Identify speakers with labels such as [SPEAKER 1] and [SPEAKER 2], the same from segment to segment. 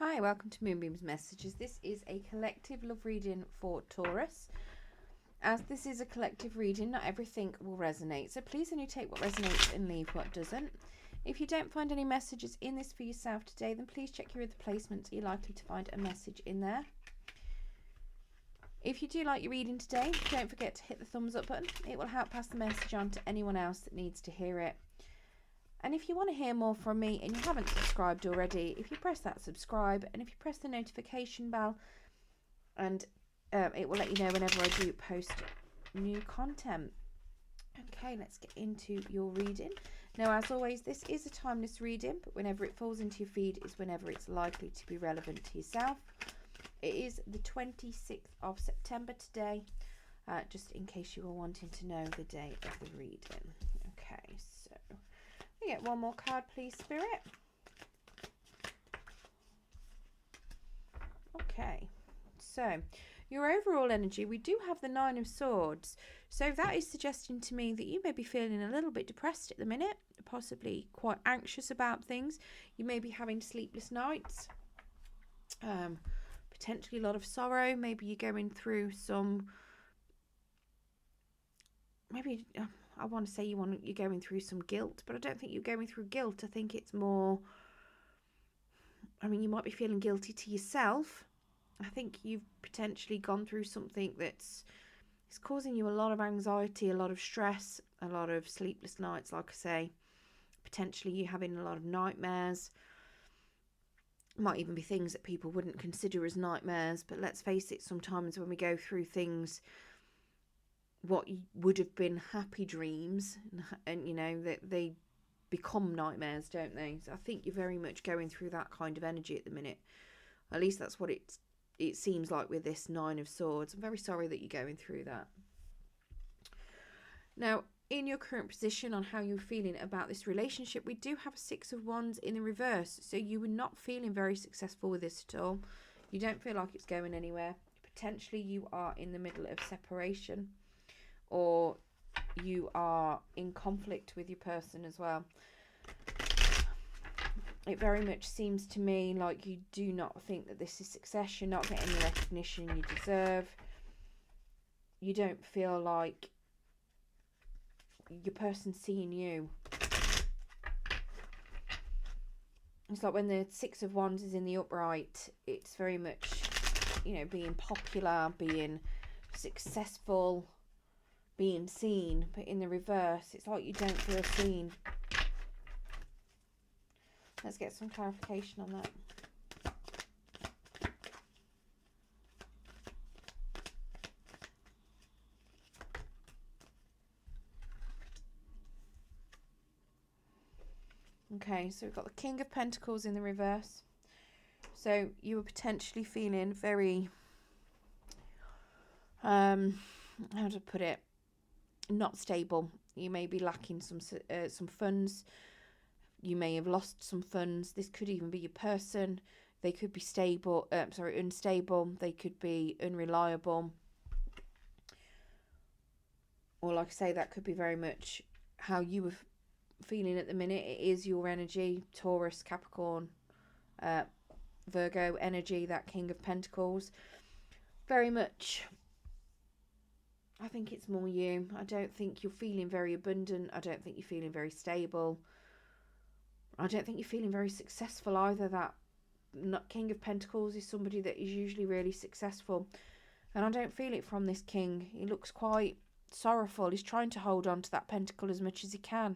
[SPEAKER 1] Hi, welcome to Moonbeam's Messages. This is a collective love reading for Taurus. As this is a collective reading, not everything will resonate, so please only take what resonates and leave what doesn't. If you don't find any messages in this for yourself today, then please check your other placements. You're likely to find a message in there. If you do like your reading today, don't forget to hit the thumbs up button. It will help pass the message on to anyone else that needs to hear it. And if you want to hear more from me and you haven't subscribed already, if you press that subscribe and if you press the notification bell, and it will let you know whenever I do post new content. Okay, let's get into your reading. Now, as always, this is a timeless reading, but whenever it falls into your feed is whenever it's likely to be relevant to yourself. It is the 26th of September today, just in case you were wanting to know the day of the reading. Okay, so we get one more card, please, Spirit. Okay, so your overall energy, we do have the Nine of Swords. So that is suggesting to me that you may be feeling a little bit depressed at the minute, possibly quite anxious about things. You may be having sleepless nights, potentially a lot of sorrow. Maybe you're going through some, maybe I want to say you're going through some guilt, but I don't think you're going through guilt. I think it's more, you might be feeling guilty to yourself. I think you've potentially gone through something that's causing you a lot of anxiety, a lot of stress, a lot of sleepless nights, like I say. Potentially you having a lot of nightmares. Might even be things that people wouldn't consider as nightmares, but let's face it, sometimes when we go through things, what would have been happy dreams, and that they become nightmares, don't they? So I think you're very much going through that kind of energy at the minute. At least that's what it seems like with this Nine of Swords. I'm very sorry that you're going through that. Now, in your current position on how you're feeling about this relationship, we do have a Six of Wands in the reverse. So you were not feeling very successful with this at all. You don't feel like it's going anywhere. Potentially you are in the middle of separation, or you are in conflict with your person as well. It very much seems to me like you do not think that this is success. You're not getting the recognition you deserve. You don't feel like your person's seeing you. It's like when the Six of Wands is in the upright, it's very much, being popular, being successful, being seen. But in the reverse, it's like you don't feel seen. Let's get some clarification on that. Okay, so we've got the King of Pentacles in the reverse. So you were potentially feeling very, how to put it, not stable. You may be lacking some funds. You may have lost some funds. This could even be your person. They could be unstable. They could be unreliable. Or like I say, that could be very much how you were feeling at the minute. It is your energy, Taurus, Capricorn, Virgo energy, that King of Pentacles. Very much, I think it's more you. I don't think you're feeling very abundant. I don't think you're feeling very stable. I don't think you're feeling very successful either. That King of Pentacles is somebody that is usually really successful. And I don't feel it from this king. He looks quite sorrowful. He's trying to hold on to that pentacle as much as he can.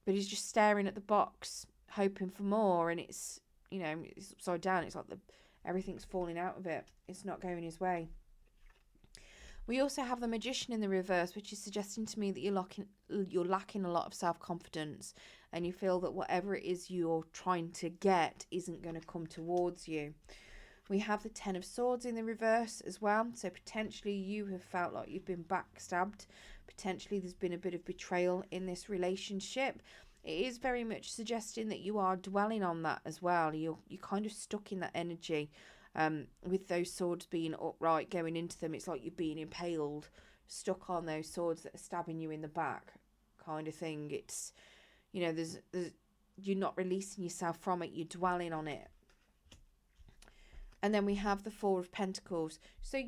[SPEAKER 1] But he's just staring at the box, hoping for more. And it's, it's upside down. It's like everything's falling out of it. It's not going his way. We also have the Magician in the reverse, which is suggesting to me that you're lacking a lot of self-confidence, and you feel that whatever it is you're trying to get isn't going to come towards you. We have the Ten of Swords in the reverse as well. So potentially you have felt like you've been backstabbed. Potentially there's been a bit of betrayal in this relationship. It is very much suggesting that you are dwelling on that as well. You're kind of stuck in that energy. With those swords being upright, going into them, it's like you're being impaled, stuck on those swords that are stabbing you in the back, kind of thing. It's, there's you're not releasing yourself from it. You're dwelling on it. And then we have the Four of Pentacles. So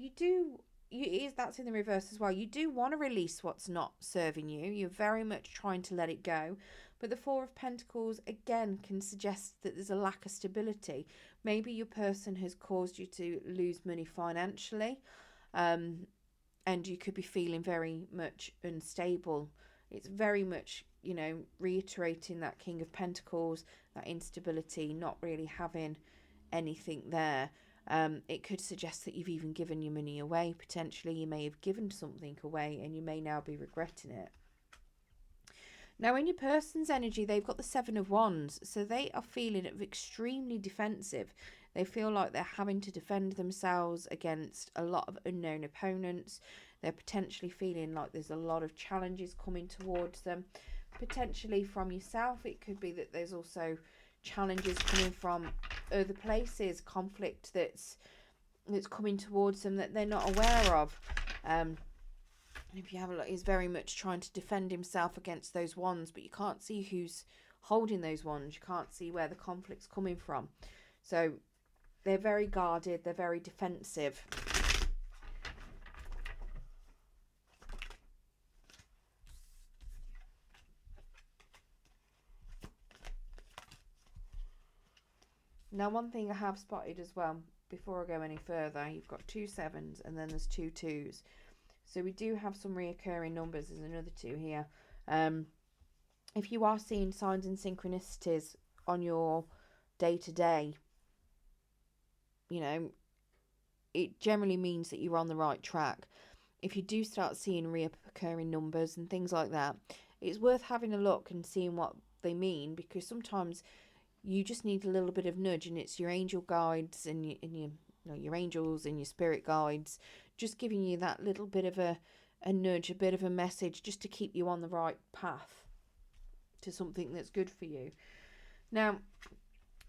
[SPEAKER 1] that's in the reverse as well. You do want to release what's not serving you. You're very much trying to let it go. But the Four of Pentacles, again, can suggest that there's a lack of stability. Maybe your person has caused you to lose money financially. And you could be feeling very much unstable. It's very much, reiterating that King of Pentacles, that instability, not really having anything there. It could suggest that you've even given your money away. Potentially you may have given something away and you may now be regretting it. Now in your person's energy, they've got the Seven of Wands, so they are feeling extremely defensive. They feel like they're having to defend themselves against a lot of unknown opponents. They're potentially feeling like there's a lot of challenges coming towards them. Potentially from yourself, it could be that there's also challenges coming from other places, conflict that's coming towards them that they're not aware of. And if you have a look, he's very much trying to defend himself against those wands, but you can't see who's holding those wands. You can't see where the conflict's coming from. So they're very guarded, they're very defensive. Now, one thing I have spotted as well, before I go any further, you've got 2 sevens and then there's 2 2s. So we do have some reoccurring numbers. There's another 2 here. If you are seeing signs and synchronicities on your day-to-day, it generally means that you're on the right track. If you do start seeing reoccurring numbers and things like that, it's worth having a look and seeing what they mean, because sometimes you just need a little bit of nudge, and it's your angel guides and your angels and your spirit guides just giving you that little bit of a nudge, a bit of a message, just to keep you on the right path to something that's good for you. Now,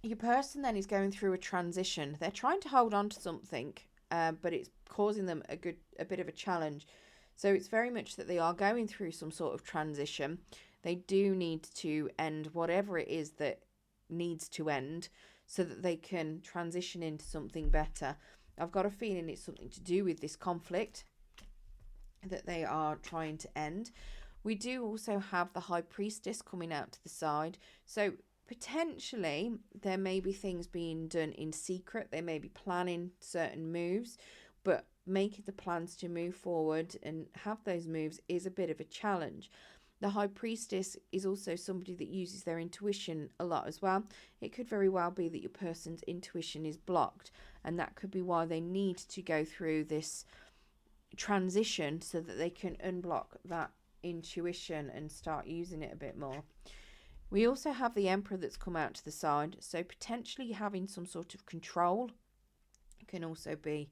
[SPEAKER 1] your person then is going through a transition. They're trying to hold on to something, but it's causing them a bit of a challenge. So it's very much that they are going through some sort of transition. They do need to end whatever it is that needs to end so that they can transition into something better. I've got a feeling it's something to do with this conflict that they are trying to end. We do also have the High Priestess coming out to the side. So potentially there may be things being done in secret. They may be planning certain moves, but making the plans to move forward and have those moves is a bit of a challenge. The High Priestess is also somebody that uses their intuition a lot as well. It could very well be that your person's intuition is blocked, and that could be why they need to go through this transition so that they can unblock that intuition and start using it a bit more. We also have the Emperor that's come out to the side, so potentially having some sort of control can also be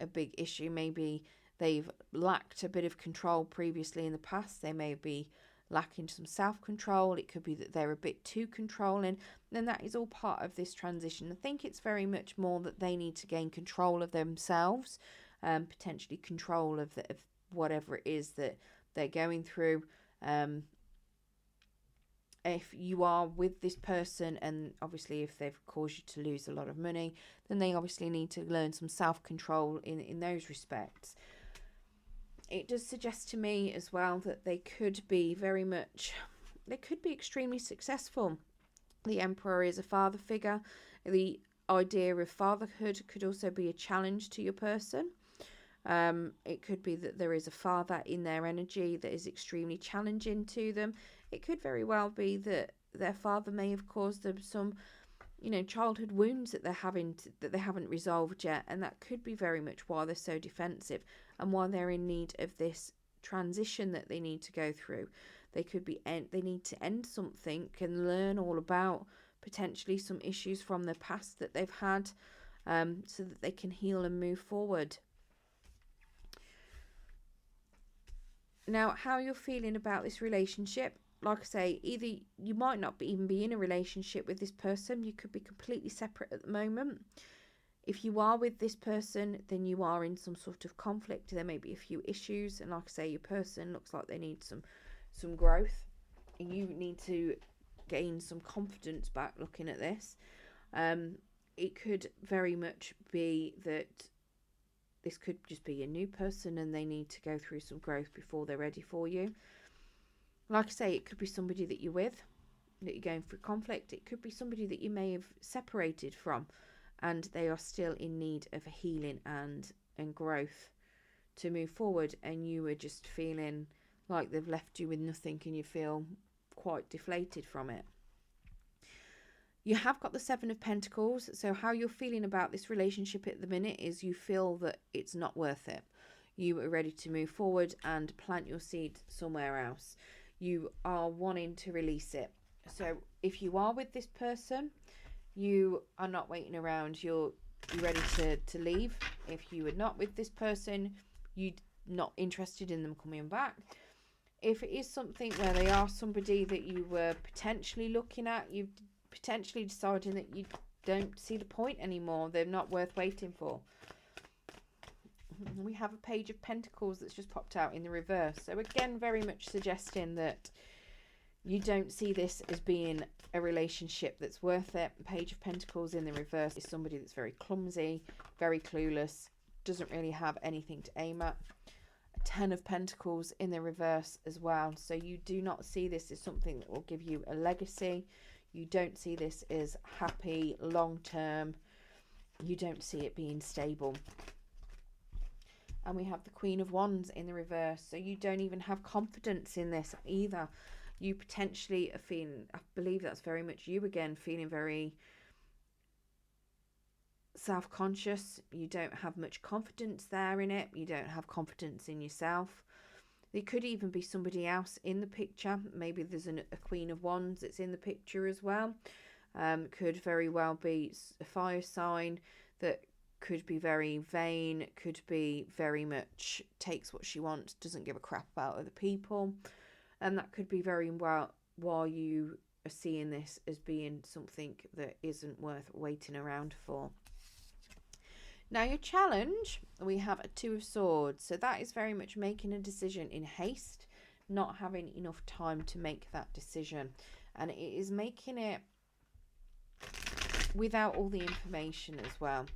[SPEAKER 1] a big issue. Maybe they've lacked a bit of control previously in the past. They may be lacking some self-control. It could be that they're a bit too controlling. And that is all part of this transition. I think it's very much more that they need to gain control of themselves, potentially control of whatever it is that they're going through. If you are with this person, and obviously if they've caused you to lose a lot of money, then they obviously need to learn some self-control in those respects. It does suggest to me as well that they could be extremely successful. The Emperor is a father figure. The idea of fatherhood could also be a challenge to your person. It could be that there is a father in their energy that is extremely challenging to them. It could very well be that their father may have caused them some, childhood wounds that they haven't resolved yet, and that could be very much why they're so defensive and why they're in need of this transition that they need to go through. They need to end something and learn all about potentially some issues from their past that they've had, so that they can heal and move forward. Now, how you're feeling about this relationship, like I say, either you might not even be in a relationship with this person. You could be completely separate at the moment. If you are with this person, then you are in some sort of conflict. There may be a few issues, and like I say, your person looks like they need some growth. You need to gain some confidence back looking at this. it could very much be that this could just be a new person and they need to go through some growth before they're ready for you. Like I say, it could be somebody that you're with, that you're going through conflict. It could be somebody that you may have separated from and they are still in need of healing and growth to move forward, and you are just feeling like they've left you with nothing and you feel quite deflated from it. You have got the Seven of Pentacles, so how you're feeling about this relationship at the minute is you feel that it's not worth it. You are ready to move forward and plant your seed somewhere else. You are wanting to release it. So if you are with this person, you are not waiting around. You're ready to leave. If you are not with this person, you're not interested in them coming back. If it is something where they are somebody that you were potentially looking at, you've potentially deciding that you don't see the point anymore. They're not worth waiting for. We have a Page of Pentacles that's just popped out in the reverse. So again, very much suggesting that you don't see this as being a relationship that's worth it. Page of Pentacles in the reverse is somebody that's very clumsy, very clueless, doesn't really have anything to aim at. A Ten of Pentacles in the reverse as well. So you do not see this as something that will give you a legacy. You don't see this as happy, long-term. You don't see it being stable. And we have the Queen of Wands in the reverse. So you don't even have confidence in this either. You potentially are feeling, I believe that's very much you again, feeling very self-conscious. You don't have much confidence there in it. You don't have confidence in yourself. There could even be somebody else in the picture. Maybe there's a Queen of Wands that's in the picture as well. Could very well be a fire sign that could be very vain, could be very much takes what she wants, doesn't give a crap about other people. And that could be very well why you are seeing this as being something that isn't worth waiting around for. Now your challenge, we have a Two of Swords. So that is very much making a decision in haste, not having enough time to make that decision. And it is making it without all the information as well.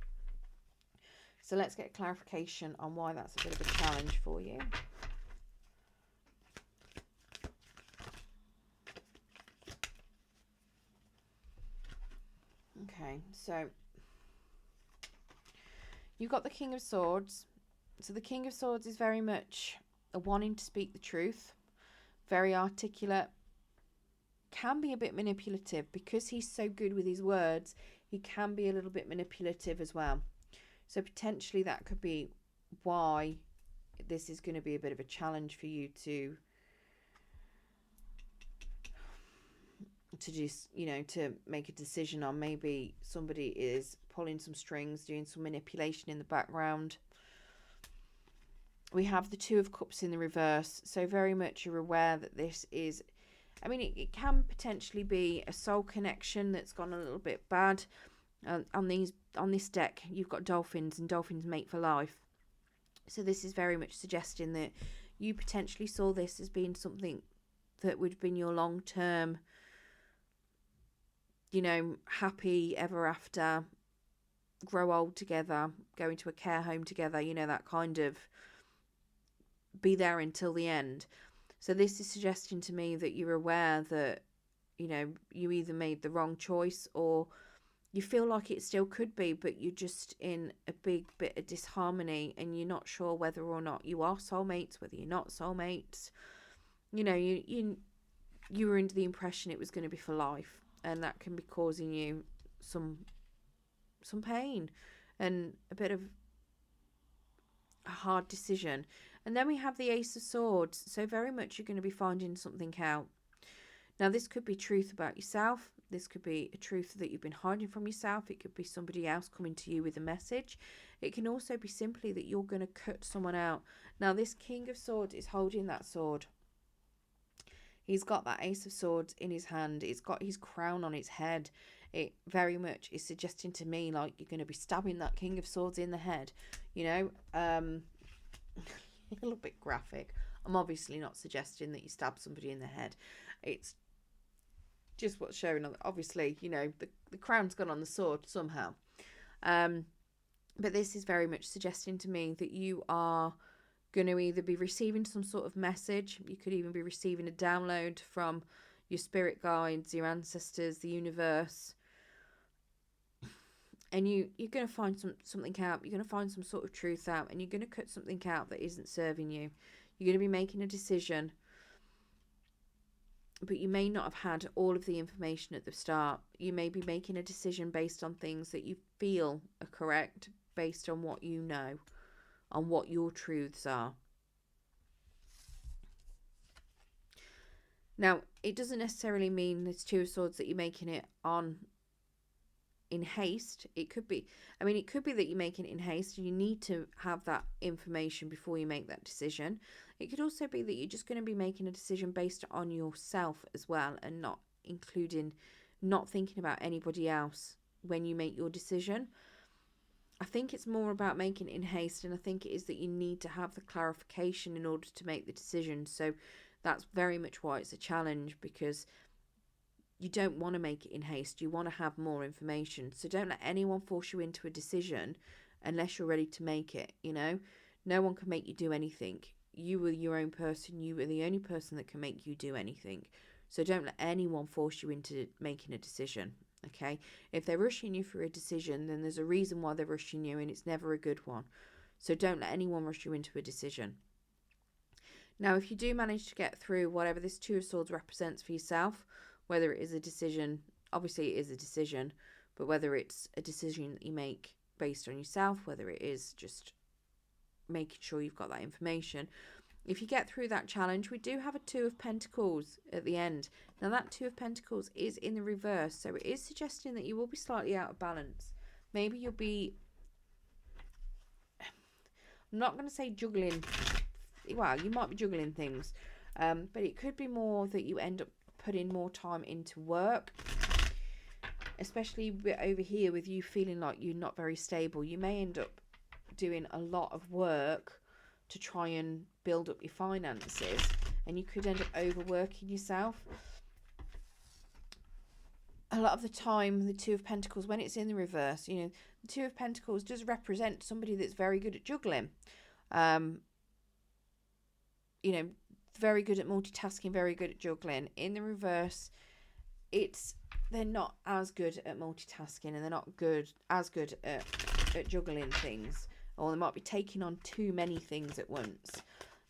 [SPEAKER 1] So let's get clarification on why that's a bit of a challenge for you. Okay, so you've got the King of Swords. So the King of Swords is very much a wanting to speak the truth, very articulate, can be a bit manipulative because he's so good with his words. He can be a little bit manipulative as well. So potentially that could be why this is going to be a bit of a challenge for you to just, you know, to make a decision on. Maybe somebody is pulling some strings, doing some manipulation in the background. We have the Two of Cups in the reverse. So very much you're aware that this is, I mean, it can potentially be a soul connection that's gone a little bit bad. On this deck, you've got dolphins, and dolphins mate for life. So this is very much suggesting that you potentially saw this as being something that would have been your long-term, you know, happy ever after, grow old together, go into a care home together, you know, that kind of be there until the end. So this is suggesting to me that you're aware that, you know, you either made the wrong choice or you feel like it still could be, but you're just in a big bit of disharmony and you're not sure whether or not you are soulmates, whether you're not soulmates. You know, you were under the impression it was going to be for life, and that can be causing you some pain and a bit of a hard decision. And then we have the Ace of Swords. So very much you're going to be finding something out. Now this could be truth about yourself. This could be a truth that you've been hiding from yourself. It could be somebody else coming to you with a message. It can also be simply that you're going to cut someone out. Now this King of Swords is holding that sword. He's got that Ace of Swords in his hand. It's got his crown on his head. It very much is suggesting to me like you're going to be stabbing that King of Swords in the head. You know, a little bit graphic. I'm obviously not suggesting that you stab somebody in the head. It's just what's showing. Obviously, you know, the crown's gone on the sword somehow. But this is very much suggesting to me that you are going to either be receiving some sort of message. You could even be receiving a download from your spirit guides, your ancestors, the universe. And you're going to find something out. You're going to find some sort of truth out. And you're going to cut something out that isn't serving you. You're going to be making a decision. But you may not have had all of the information at the start. You may be making a decision based on things that you feel are correct, based on what you know, on what your truths are. Now, it doesn't necessarily mean this Two of Swords that you're making it on in haste. It could be, it could be that you're making it in haste and you need to have that information before you make that decision. It could also be that you're just going to be making a decision based on yourself as well, and not thinking about anybody else when you make your decision. I think it's more about making it in haste, and I think it is that you need to have the clarification in order to make the decision. So that's very much why it's a challenge, because you don't want to make it in haste. You want to have more information. So don't let anyone force you into a decision unless you're ready to make it, No one can make you do anything. You are your own person. You are the only person that can make you do anything. So don't let anyone force you into making a decision, okay? If they're rushing you for a decision, then there's a reason why they're rushing you, and it's never a good one. So don't let anyone rush you into a decision. Now, if you do manage to get through whatever this Two of Swords represents for yourself, whether it is a decision, obviously it is a decision, but whether it's a decision that you make based on yourself, whether it is just making sure you've got that information. If you get through that challenge, we do have a Two of Pentacles at the end. Now that Two of Pentacles is in the reverse, so it is suggesting that you will be slightly out of balance. Maybe you'll be, I'm not going to say juggling, well, you might be juggling things, but it could be more that you end up putting more time into work, especially over here with you feeling like you're not very stable. You may end up doing a lot of work to try and build up your finances, and you could end up overworking yourself. A lot of the time, the Two of Pentacles, when it's in the reverse, the Two of Pentacles does represent somebody that's very good at juggling. Very good at multitasking, very good at juggling. In the reverse, they're not as good at multitasking, and they're not as good at juggling things, or they might be taking on too many things at once.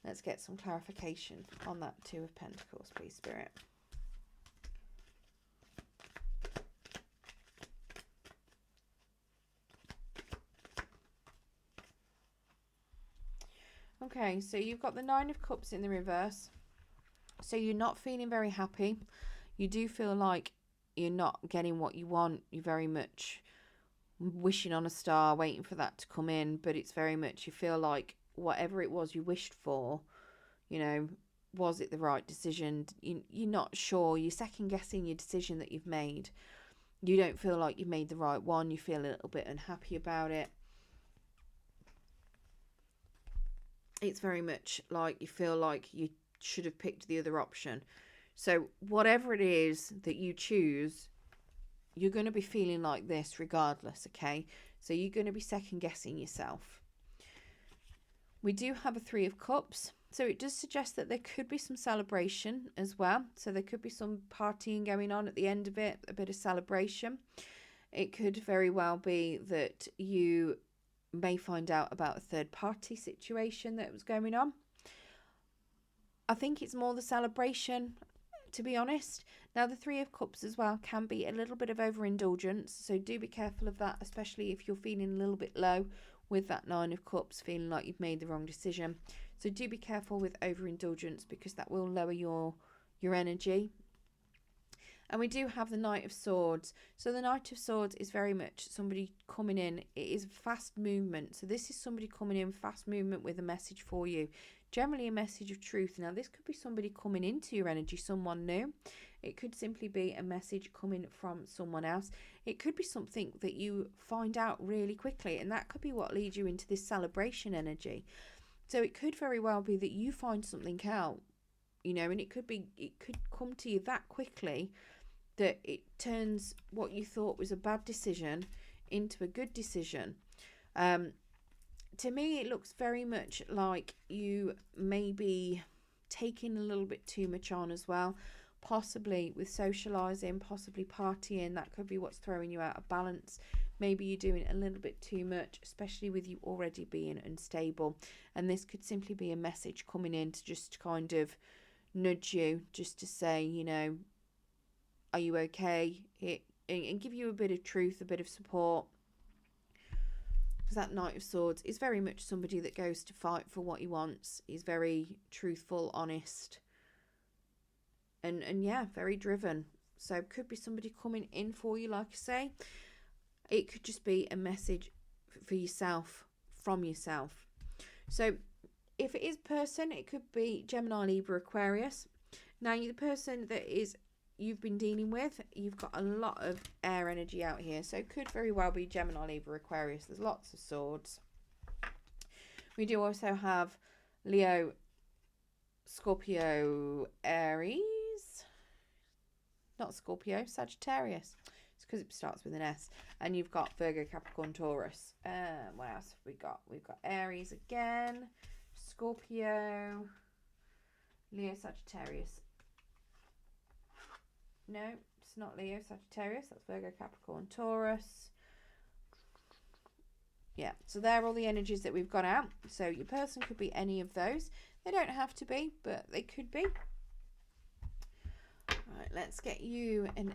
[SPEAKER 1] Let's get some clarification on that Two of Pentacles, please, Spirit. Okay, so you've got the Nine of Cups in the reverse. So you're not feeling very happy. You do feel like you're not getting what you want. You're very much wishing on a star, waiting for that to come in. But it's very much, you feel like whatever it was you wished for, was it the right decision? You're not sure. You're second guessing your decision that you've made. You don't feel like you've made the right one. You feel a little bit unhappy about it. It's very much like you feel like you should have picked the other option. So whatever it is that you choose, you're going to be feeling like this regardless, okay? So you're going to be second guessing yourself. We do have a Three of Cups. So it does suggest that there could be some celebration as well. So there could be some partying going on at the end of it, a bit of celebration. It could very well be that you may find out about a third party situation that was going on. I think it's more the celebration, to be honest. Now the Three of Cups as well can be a little bit of overindulgence, so do be careful of that, especially if you're feeling a little bit low with that Nine of Cups, feeling like you've made the wrong decision. So do be careful with overindulgence, because that will lower your energy. And we do have the Knight of Swords. So the Knight of Swords is very much somebody coming in. It is fast movement. So this is somebody coming in, fast movement, with a message for you. Generally a message of truth. Now this could be somebody coming into your energy, someone new. It could simply be a message coming from someone else. It could be something that you find out really quickly, and that could be what leads you into this celebration energy. So it could very well be that you find something out, and it could come to you that quickly that it turns what you thought was a bad decision into a good decision. To me, it looks very much like you may be taking a little bit too much on as well, possibly with socializing, possibly partying. That could be what's throwing you out of balance. Maybe you're doing a little bit too much, especially with you already being unstable. And this could simply be a message coming in to just kind of nudge you, just to say, you know, are you okay? And give you a bit of truth, a bit of support. Because that Knight of Swords is very much somebody that goes to fight for what he wants. He's very truthful, honest, and yeah, very driven. So could be somebody coming in for you, like I say. It could just be a message for yourself, from yourself. So if it is person, it could be Gemini, Libra, Aquarius. Now, the person that you've been dealing with, you've got a lot of air energy out here, so it could very well be Gemini, Libra, Aquarius. There's lots of swords. We do also have Leo, Scorpio, Aries, not Scorpio, Sagittarius. It's because it starts with an S. And you've got Virgo, Capricorn, Taurus. What else have we got? We've got Aries again, Scorpio, Leo, Sagittarius. No, it's not Leo, Sagittarius. That's Virgo, Capricorn, Taurus. Yeah, so they're all the energies that we've got out. So your person could be any of those. They don't have to be, but they could be. Right, let's get you some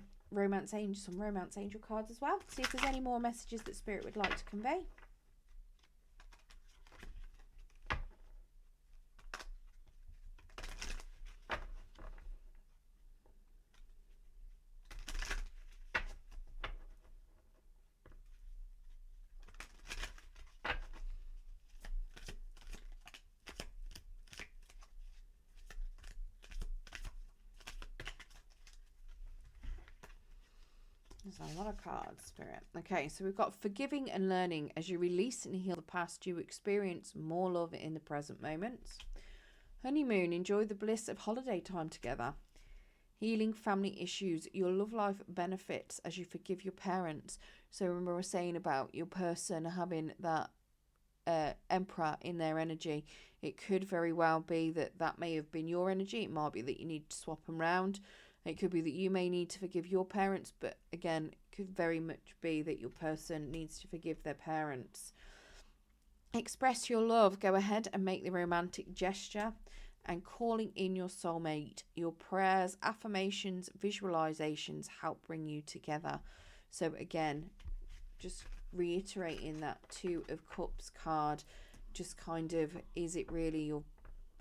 [SPEAKER 1] romance angel cards as well. See if there's any more messages that Spirit would like to convey. There's a lot of cards, Spirit. Okay, so we've got forgiving and learning. As you release and heal the past, you experience more love in the present moments. Honeymoon, enjoy the bliss of holiday time together. Healing family issues. Your love life benefits as you forgive your parents. So remember I was saying about your person having that Emperor in their energy. It could very well be that may have been your energy. It might be that you need to swap them round. It could be that you may need to forgive your parents, but again, it could very much be that your person needs to forgive their parents. Express your love. Go ahead and make the romantic gesture. And calling in your soulmate. Your prayers, affirmations, visualizations help bring you together. So again, just reiterating that Two of Cups card. Just kind of, is it really your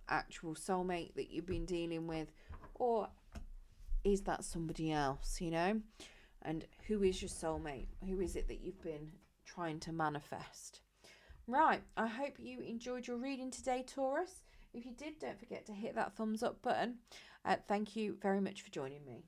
[SPEAKER 1] actual soulmate that you've been dealing with? Or is that somebody else, you know? And who is your soulmate? Who is it that you've been trying to manifest? Right, I hope you enjoyed your reading today, Taurus. If you did, don't forget to hit that thumbs up button. Thank you very much for joining me.